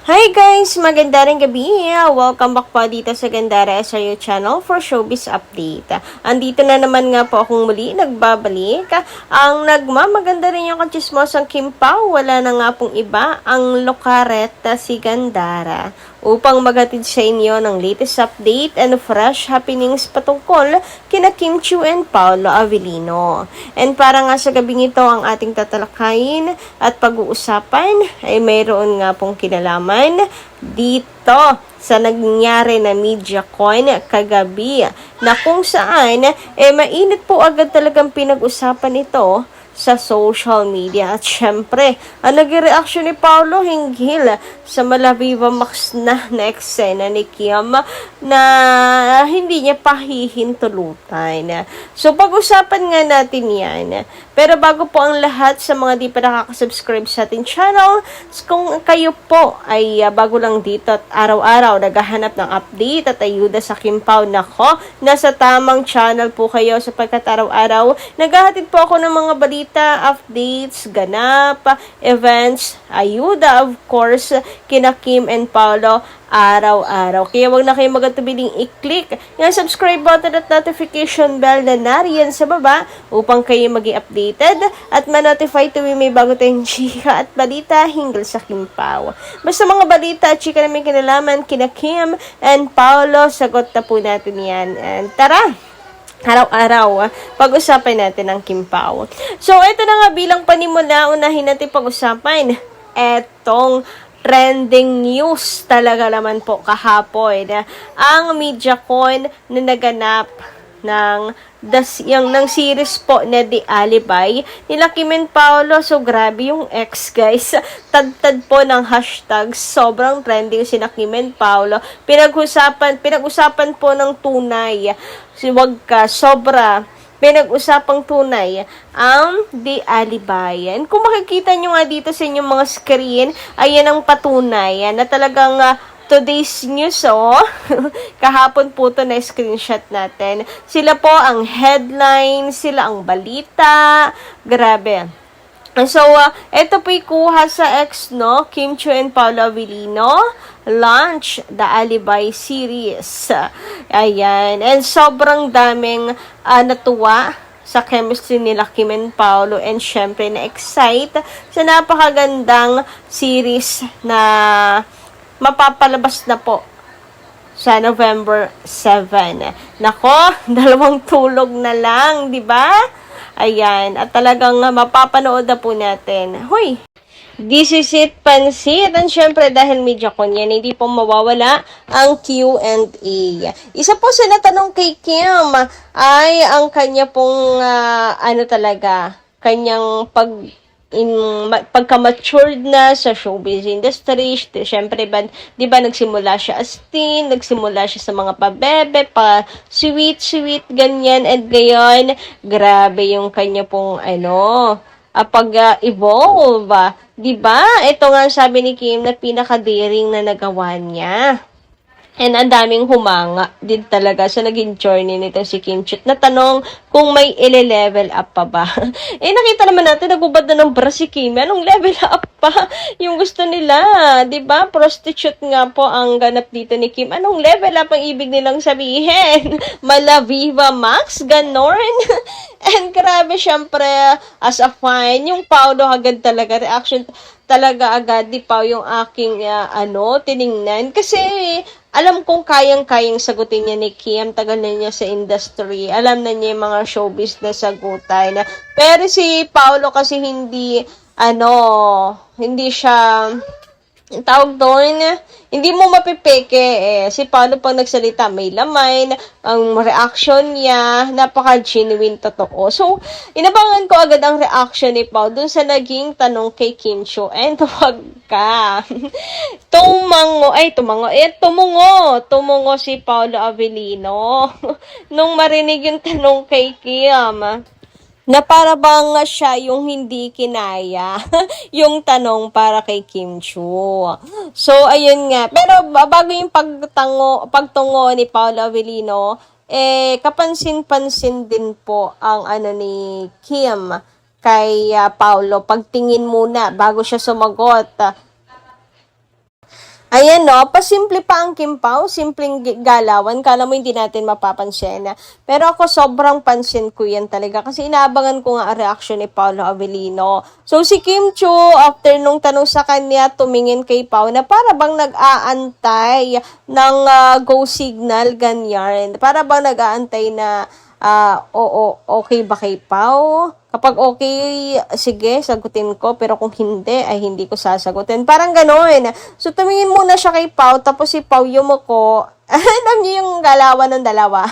Hi guys! Magandang gabi! Welcome back po dito sa Gandara SRU channel for Showbiz Update. Andito na naman nga po akong muli nagbabalik. Ang nagmamaganda rin yung katsismosang Kim Pao, wala na nga pong iba, ang lokaret si Gandara. Upang maghatid sa inyo ng latest update and fresh happenings patungkol kina Kim Chiu and Paolo Avellino. And para nga sa gabing ito ang ating tatalakayin at pag-uusapan ay mayroon nga pong kinalaman dito sa nangyari na MediaCon kagabi na kung saan mainit po agad talagang pinag-usapan ito sa social media. At syempre, ang nag-reaction ni Paolo hinggil sa Malaviva Max na eksena ni Kim na hindi niya pahihintulutan. So, pag-usapan nga natin yan. Pero bago po ang lahat sa mga di pa nakakasubscribe sa ating channel, kung kayo po ay bago lang dito at araw-araw naghahanap ng update at ayuda sa Kim Pao, nako, nasa tamang channel po kayo sapagkat araw-araw naghahatid po ako ng mga balita, updates, ganap, events, ayuda of course kina Kim and Paolo araw-araw. Kaya wag na kayo magatubiling i-click yung subscribe button at notification bell na nariyan sa baba upang kayo maging updated at ma-notify tuwing may bago tayong chika at balita hinggil sa Kim Pao. Basta mga balita at chika na may kinalaman kina Kim and Paolo, sagot na po natin yan. And tara! Araw-araw, pag-usapan natin ang Kim Pao. So, ito na nga bilang panimula, unahin natin pag-usapan etong trending news talaga naman po kahapon. Ang MediaCon na naganap ng series po na The Alibi nila Kim and Paolo. So, grabe yung ex, guys. Tad-tad po ng hashtag. Sobrang trending sina Kim and Paolo. Pinag-usapan po ng tunay. Wag ka, sobra. Pinag-usapang tunay ang The Alibi. And kung makikita nyo nga dito sa inyong mga screen, ayan ang patunay na talagang today's news, kahapon po to na screenshot natin. Sila po ang headline, sila ang balita. Grabe. So, ito po'y kuha sa X, Kim Chiu and Paolo Avellino launch The Alibi series. Ayan. And sobrang daming natuwa sa chemistry nila Kim and Paolo, and syempre na-excite sa napakagandang series na mapapalabas na po sa November 7. Nako, 2 tulog na lang, di ba? Ayan, at talagang mapapanood na po natin. Hoy! This is it, pansit. And syempre, dahil MediaCon yan, hindi po mawawala ang Q&A. Isa po sa natanong kay Kim ay ang kanya pong, kanyang pagka-matured na sa showbiz industry. Syempre, di ba, nagsimula siya as teen, nagsimula siya sa mga pabebe, sweet, ganyan, and ngayon, grabe yung kanya pong, pag-evolve. Diba? Ito nga sabi ni Kim na pinaka-daring na nagawa niya. And ang daming humanga din talaga sa naging journey nito si Kim Chiu. Natanong kung may ile-level up pa ba. Nakita naman natin, nagubad na ng bra si Kim. Anong level up pa yung gusto nila? Diba? Prostitute nga po ang ganap dito ni Kim. Anong level up ang ibig nilang sabihin? Malaviva Max? Ganon? And grabe, syempre, as a fan, yung Paolo agad talaga, reaction talaga agad, di pa yung aking, tiningnan. Kasi, alam kong kayang-kayang sagutin niya ni Kim, tagal na niya sa industry, alam na niya yung mga showbiz na sagutan. Pero si Paolo kasi hindi siya, tawag doon, hindi mo mapipeke Si Paolo pang nagsalita, may laman, ang reaction niya, napaka-genuine, totoo. So, inabangan ko agad ang reaction ni Paolo dun sa naging tanong kay Kim Chiu. And wag ka. Tumungo si Paolo Avellino nung marinig yung tanong kay Kim. Na para bang siya yung hindi kinaya yung tanong para kay Kim Chiu. So, ayun nga. Pero bago yung pagtungo ni Paolo Avellino, kapansin-pansin din po ang ni Kim kay Paolo. Pagtingin muna bago siya sumagot. Ayan no, pasimple pa ang Kim Pao, simpleng galawan, kala mo hindi natin mapapansin. Pero ako sobrang pansin ko yan talaga kasi inaabangan ko nga ang reaksyon ni Paolo Avellino. So si Kim Chu, after nung tanong sa kanya, tumingin kay Pao na para bang nag-aantay ng go signal, ganyan. Para bang nag-aantay na oo, okay ba kay Pao? Kapag okay, sige, sagutin ko. Pero kung hindi, ay hindi ko sasagutin. Parang gano'n. So, tumingin muna siya kay Pao, tapos si Pao yumuko. Alam niyo yung galawan ng dalawa.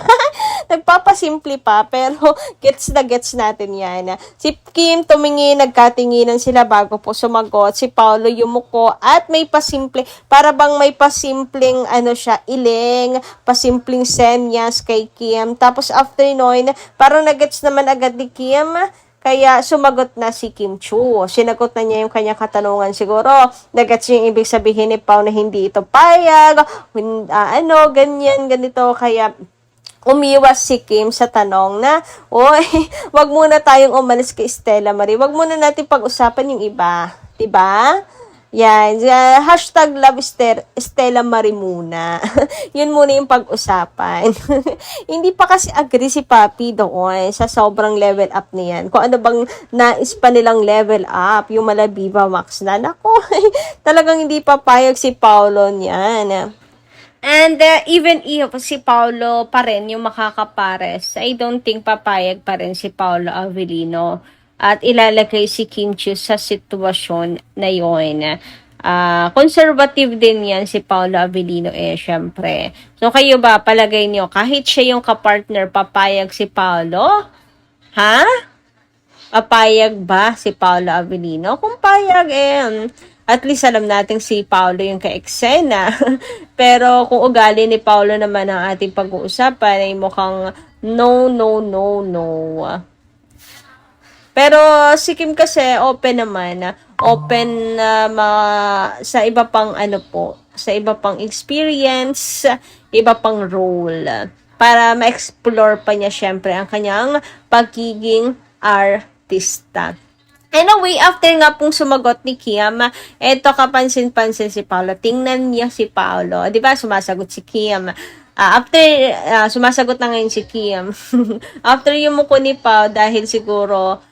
Nagpapasimple pa, pero gets na gets natin yan. Si Kim tumingin, nagkatinginan sila bago po sumagot. Si Paolo yumuko at may pasimple, para bang may pasimpleng siya, iling, pasimpleng senyas kay Kim. Tapos after noon, parang nagets naman agad ni Kim. Kaya sumagot na si Kim Chu. Sinagot na niya yung kanyang katanungan siguro. Nagets niya yung ibig sabihin ni Pao na hindi ito payag, ganyan, ganito. Kaya umiwas si Kim sa tanong na, oy, wag muna tayong umalis kay Stella Marie. Wag muna natin pag-usapan yung iba. Diba? Yan, hashtag love Stella Marie muna. Yun muna yung pag-usapan. Hindi pa kasi agree si Papi doon sa sobrang level up niyan. Kung ano bang nais pa nilang level up, yung Malabiba Max na. Nako, talagang hindi papayag si Paolo niyan. And even if si Paolo pa rin yung makakapares, I don't think papayag pa rin si Paolo Avellino at ilalagay si Kim Chiu sa sitwasyon na yun. Conservative din yan si Paolo Avellino syempre. So kayo ba, palagay niyo, kahit siya yung kapartner, papayag si Paolo? Ha? Papayag ba si Paolo Avellino? Kung payag, at least alam natin si Paolo yung ka-eksena. Pero kung ugali ni Paolo naman ang ating pag-uusapan, ay mukhang no. Pero si Kim kasi open naman, open sa iba pang sa iba pang experience, iba pang role, para ma-explore pa niya syempre ang kanyang pagiging artista. Anyway, after nga pong sumagot ni Kim, eto kapansin-pansin si Paolo. Tingnan niya si Paolo. 'Di ba sumasagot si Kim? After sumasagot na ngayon si Kim. After yung muko ni Pao, dahil siguro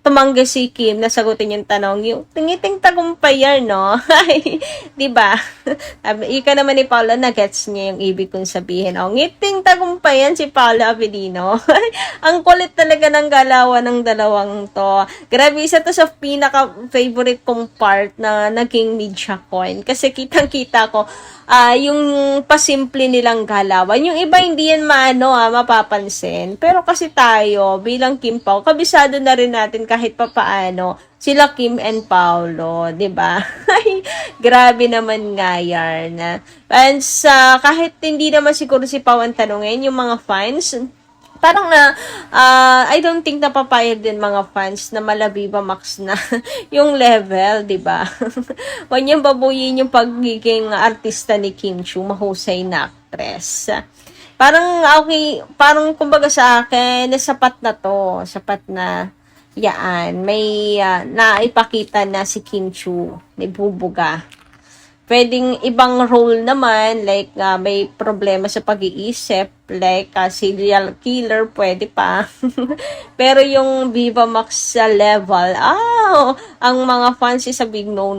tumanggi si Kim na sagutin yung tanong, yung tingiting tagumpayan, no? Di ba? Ika naman ni Paolo, na-gets niya yung ibig kong sabihin. Ngiting tagumpayan si Paolo Avellino. Ang kulit talaga ng galawan ng dalawang to. Grabe, isa to sa pinaka-favorite kong part na naging media coin. Kasi kitang-kita ko, yung pasimple nilang galawan. Yung iba hindi yan mapapansin. Pero kasi tayo, bilang Kim Pao, kabisado na rin natin kahit papaano sila Kim and Paolo, 'di ba? Grabe naman nga yan. And kahit hindi naman siguro si Pao ang tanungin, yung mga fans, parang I don't think napapayag din mga fans na Malabiba Max na yung level, di ba? Huwag niyang babuyin yung pagiging artista ni Kim Chu, mahusay na actress. Parang okay, parang kumbaga sa akin, sapat na to, sapat na yaan. May naipakita na si Kim Chu, ni Bubuga. Pwedeng ibang role naman, like may problema sa pag-iisip, like serial killer, pwede pa. Pero yung Viva Max level, ang mga fans sabi no.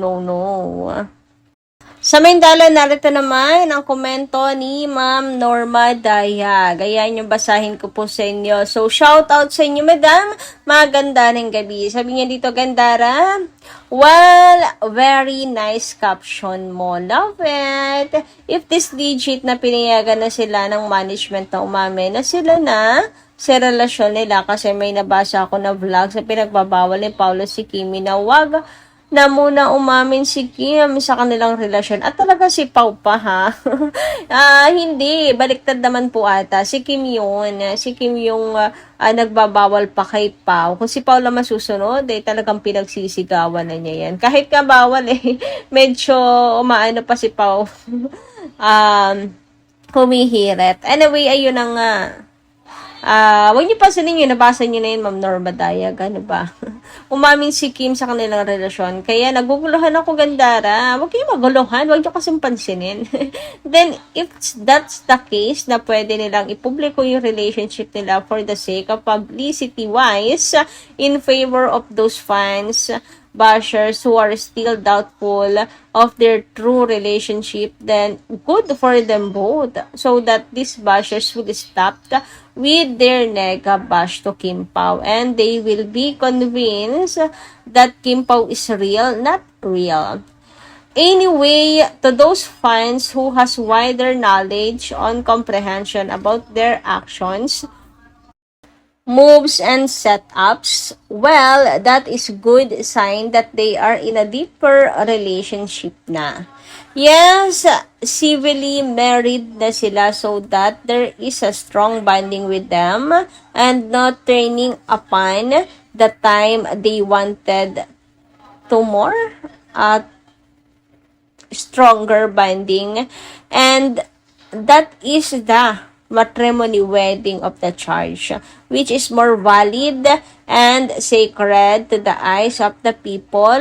Sa Mindala, narito naman ang komento ni Ma'am Norma Dayag. Ayan yung basahin ko po sa inyo. So, shout out sa inyo, madam. Maganda ng gabi. Sabi niya dito, Gandara, well, very nice caption mo. Love it. If this legit na pinayagan na sila ng management na umamin na sila na sa relasyon nila, kasi may nabasa ako na vlog sa pinagbabawal ni Paolo si Kimi na wag na muna umamin si Kim sa kanilang relasyon. At talaga si Pao pa, ha? Hindi. Baliktad naman po ata. Si Kim yun. Si Kim yung nagbabawal pa kay Pao. Kung si Pao lang masusunod, talagang pinagsisigawan na niya yan. Kahit ka bawal, medyo umaano pa si Pao. Humihirit. Anyway, ayun na nga. Huwag niyo pansinin yun, nabasa niyo na yun, Ma'am Norma Dayag, ano ba? Umamin si Kim sa kanilang relasyon. Kaya naguguluhan ako, Gandara. Huwag kayo maguluhan, huwag niyo kasing pansinin. Then, if that's the case, na pwede nilang ipubliko yung relationship nila for the sake of publicity-wise, in favor of those fans, bashers who are still doubtful of their true relationship, then good for them both, so that these bashers will stop with their nega bash to Kim Pao, and they will be convinced that Kim Pao is real, not real. Anyway, to those fans who has wider knowledge on comprehension about their actions, moves and setups, well, that is good sign that they are in a deeper relationship na. Yes, civilly married na sila, so that there is a strong bonding with them and not turning upon the time they wanted to more stronger bonding, and that is the matrimony wedding of the church, which is more valid and sacred to the eyes of the people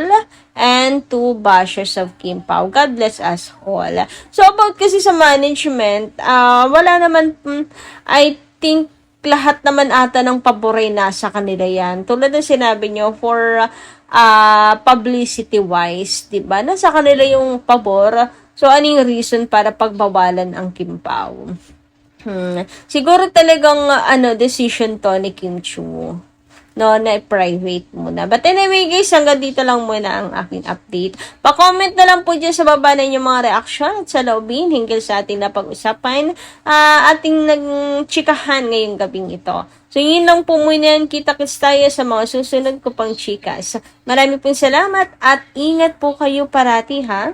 and to bashers of Kim Pao. God bless us all. So, about kasi sa management, wala naman, I think, lahat naman ata ng paboray nasa kanila yan. Tulad ng sinabi nyo, for publicity-wise, diba? Nasa kanila yung pabor. So, anong reason para pagbawalan ang Kim Pao? Siguro talagang decision to ni Kim Chu. No, na private muna. But anyway guys, hanggang dito lang muna ang aking update. Pa-comment na lang po dyan sa baba na inyong mga reaction at sa loobin hinggil sa ating napag-usapan, ating nagchikahan ngayong gabing ito. So yun lang po muna yan. Kita-kits tayo sa mga susunod ko pang chikas. Marami pong salamat at ingat po kayo parati ha.